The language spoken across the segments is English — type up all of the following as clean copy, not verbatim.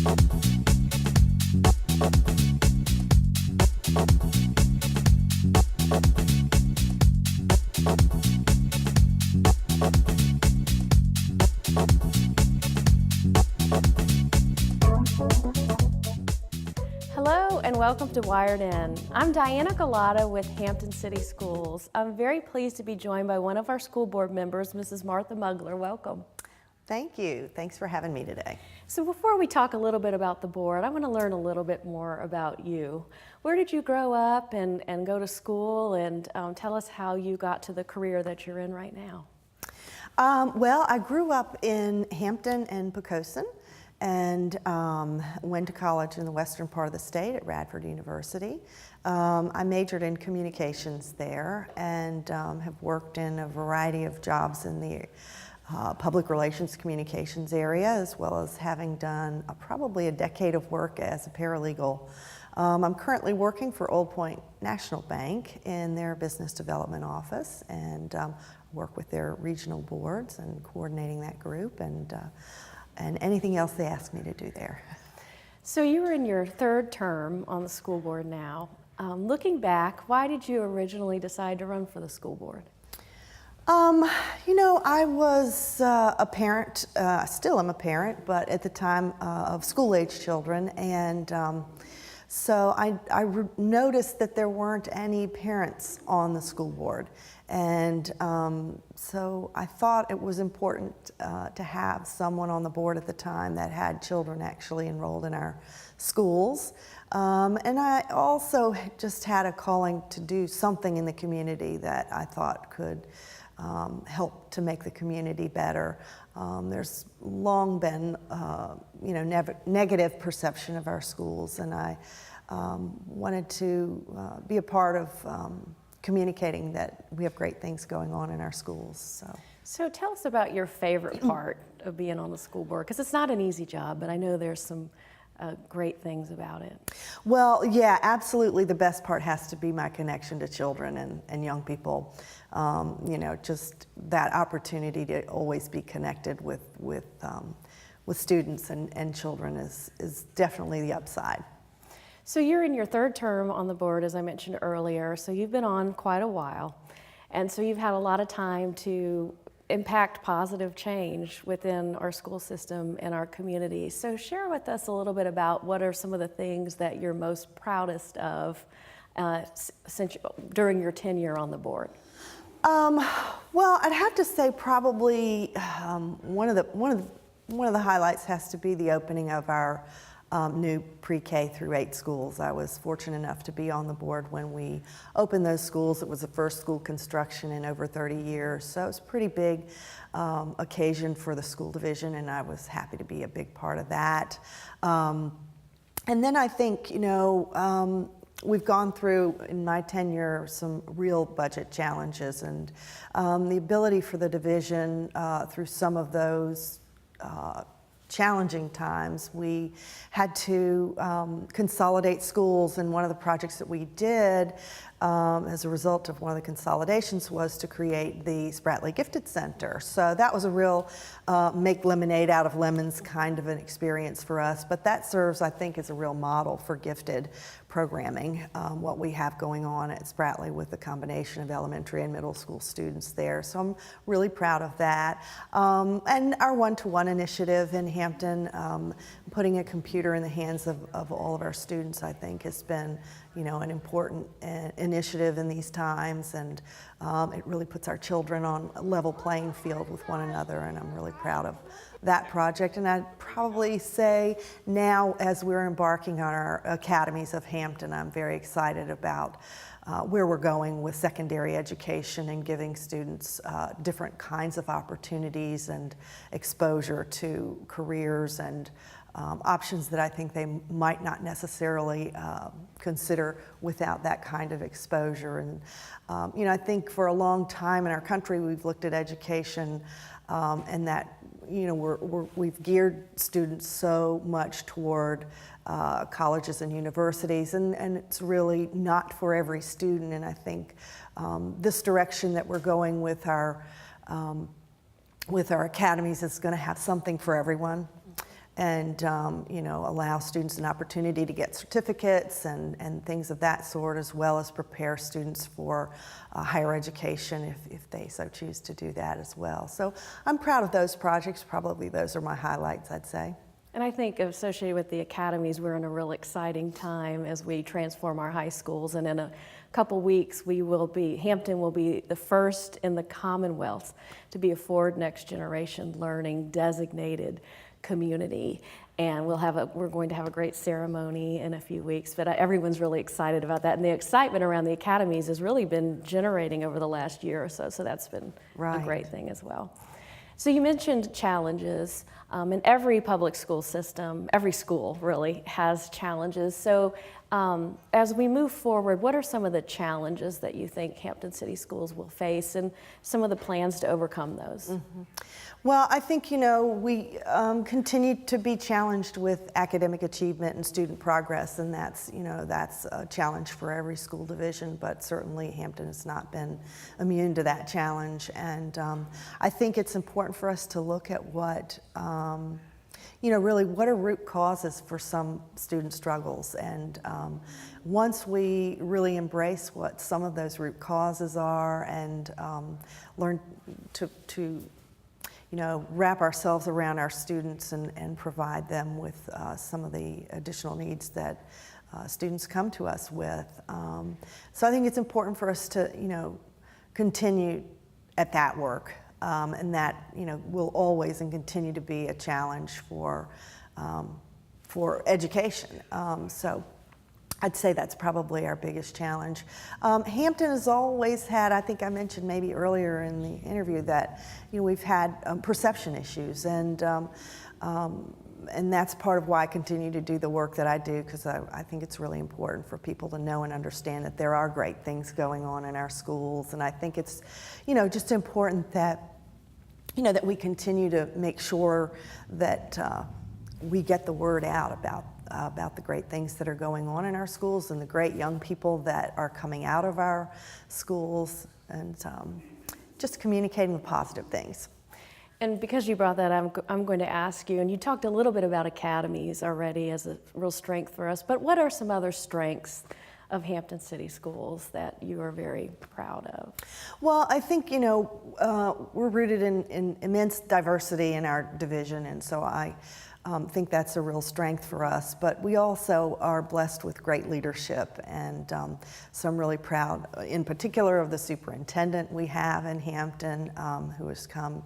Hello and welcome to Wired In. I'm Diana Galata with Hampton City Schools. I'm very pleased to be joined by one of our school board members, Mrs. Martha Mugler. Welcome. Thank you. Thanks for having me today. So before we talk a little bit about the board, I want to learn a little bit more about you. Where did you grow up and go to school, and tell us how you got to the career that you're in right now? Well, I grew up in Hampton and Poquoson, and went to college in the western part of the state at Radford University. I majored in communications there and have worked in a variety of jobs in the public relations communications area, as well as having done probably a decade of work as a paralegal. I'm currently working for Old Point National Bank in their business development office, and work with their regional boards and coordinating that group and anything else they ask me to do there. So you were in your third term on the school board now. Looking back, why did you originally decide to run for the school board? You know, I was a parent, still am a parent, but at the time of school-age children, and so I noticed that there weren't any parents on the school board, and so I thought it was important to have someone on the board at the time that had children actually enrolled in our schools. And I also just had a calling to do something in the community that I thought could help to make the community better. There's long been, you know, negative perception of our schools, and I wanted to be a part of communicating that we have great things going on in our schools. So tell us about your favorite part of being on the school board, because it's not an easy job, but I know there's some great things about it. Well, yeah, absolutely. The best part has to be my connection to children and young people. You know, just that opportunity to always be connected with students and children is definitely the upside. So you're in your third term on the board, as I mentioned earlier, so you've been on quite a while, and so you've had a lot of time to impact positive change within our school system and our community. So share with us a little bit about what are some of the things that you're most proudest of during your tenure on the board. Well, I'd have to say probably one of the highlights has to be the opening of our new pre-K through 8 schools. I was fortunate enough to be on the board when we opened those schools. It was the first school construction in over 30 years, so it was a pretty big occasion for the school division, and I was happy to be a big part of that. And then I think, you know, we've gone through, in my tenure, some real budget challenges, and the ability for the division through some of those challenging times. We had to consolidate schools, and one of the projects that we did as a result of one of the consolidations was to create the Spratly Gifted Center. So that was a real make lemonade out of lemons kind of an experience for us, but that serves, I think, as a real model for gifted programming, what we have going on at Spratly with the combination of elementary and middle school students there. So I'm really proud of that. And our one-to-one initiative in Hampton, putting a computer in the hands of all of our students, I think has been, you know, an important initiative in these times, and it really puts our children on a level playing field with one another, and I'm really proud of that project. And I'd probably say now, as we're embarking on our academies of Hampton, I'm very excited about where we're going with secondary education and giving students different kinds of opportunities and exposure to careers and options that I think they might not necessarily consider without that kind of exposure. And you know, I think for a long time in our country we've looked at education and that, you know, we've geared students so much toward colleges and universities, and it's really not for every student. And I think this direction that we're going with our academies is going to have something for everyone. and allow students an opportunity to get certificates and things of that sort, as well as prepare students for higher education if they so choose to do that as well. So I'm proud of those projects. Probably those are my highlights, I'd say. And I think associated with the academies, we're in a real exciting time as we transform our high schools. And in a couple weeks, Hampton will be the first in the Commonwealth to be a Forward Next Generation Learning designated community. And we're going to have a great ceremony in a few weeks, but everyone's really excited about that. And the excitement around the academies has really been generating over the last year or so, so that's been a great thing as well. So you mentioned challenges, and every public school system, every school really has challenges. So as we move forward, what are some of the challenges that you think Hampton City Schools will face and some of the plans to overcome those? Mm-hmm. Well, I think, we continue to be challenged with academic achievement and student progress, and that's a challenge for every school division, but certainly Hampton has not been immune to that challenge. And I think it's important for us to look at what, really what are root causes for some student struggles. And once we really embrace what some of those root causes are and learn to wrap ourselves around our students and provide them with some of the additional needs that students come to us with. So I think it's important for us to, continue at that work, and that, will always and continue to be a challenge for education. So I'd say that's probably our biggest challenge. Hampton has always had, I think I mentioned maybe earlier in the interview that, we've had perception issues, and that's part of why I continue to do the work that I do, because I think it's really important for people to know and understand that there are great things going on in our schools, and I think it's, just important that, that we continue to make sure that we get the word out about the great things that are going on in our schools and the great young people that are coming out of our schools, and just communicating the positive things. And because you brought that up, I'm going to ask you, and you talked a little bit about academies already as a real strength for us, but what are some other strengths of Hampton City Schools that you are very proud of? Well, I think, we're rooted in immense diversity in our division, and so I think that's a real strength for us. But we also are blessed with great leadership, and so I'm really proud, in particular, of the superintendent we have in Hampton, who has come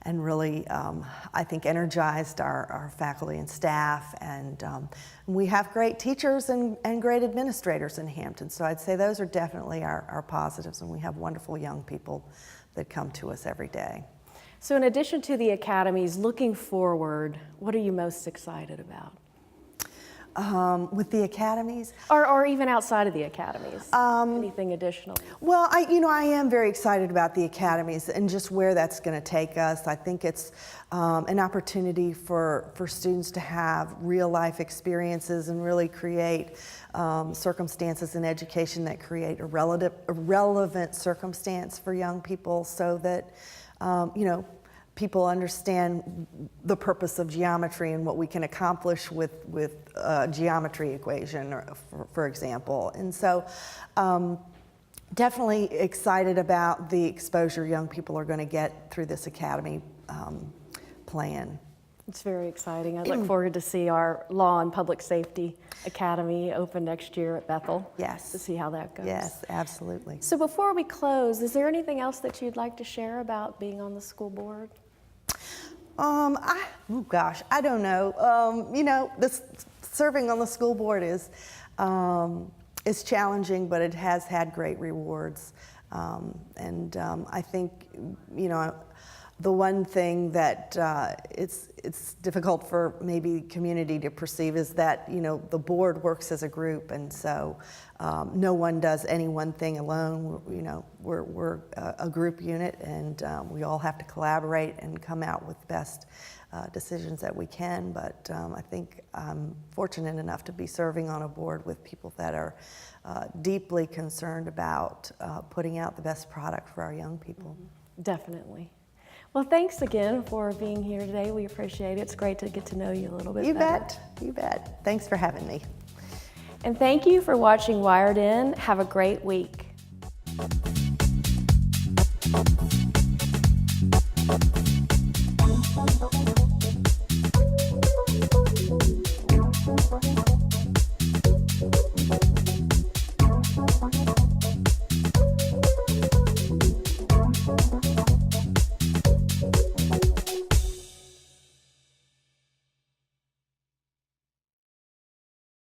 and really, I think, energized our faculty and staff. And we have great teachers and great administrators in Hampton. So I'd say those are definitely our positives, and we have wonderful young people that come to us every day. So in addition to the academies, looking forward, what are you most excited about? With the academies? Or even outside of the academies, anything additional? Well, I am very excited about the academies and just where that's going to take us. I think it's an opportunity for students to have real life experiences and really create circumstances in education that create a relevant circumstance for young people, so that people understand the purpose of geometry and what we can accomplish with a geometry equation, for example. And so definitely excited about the exposure young people are going to get through this academy plan. It's very exciting. I look forward to see our Law and Public Safety Academy open next year at Bethel. Yes. To see how that goes. Yes, absolutely. So before we close, is there anything else that you'd like to share about being on the school board? I don't know. This serving on the school board is challenging, but it has had great rewards. I think, the one thing that it's difficult for maybe community to perceive is that, the board works as a group, and so no one does any one thing alone. We're a group unit, and we all have to collaborate and come out with the best decisions that we can. But I think I'm fortunate enough to be serving on a board with people that are deeply concerned about putting out the best product for our young people. Definitely. Well, thanks again for being here today. We appreciate it. It's great to get to know you a little bit better. You bet. Thanks for having me. And thank you for watching Wired In. Have a great week.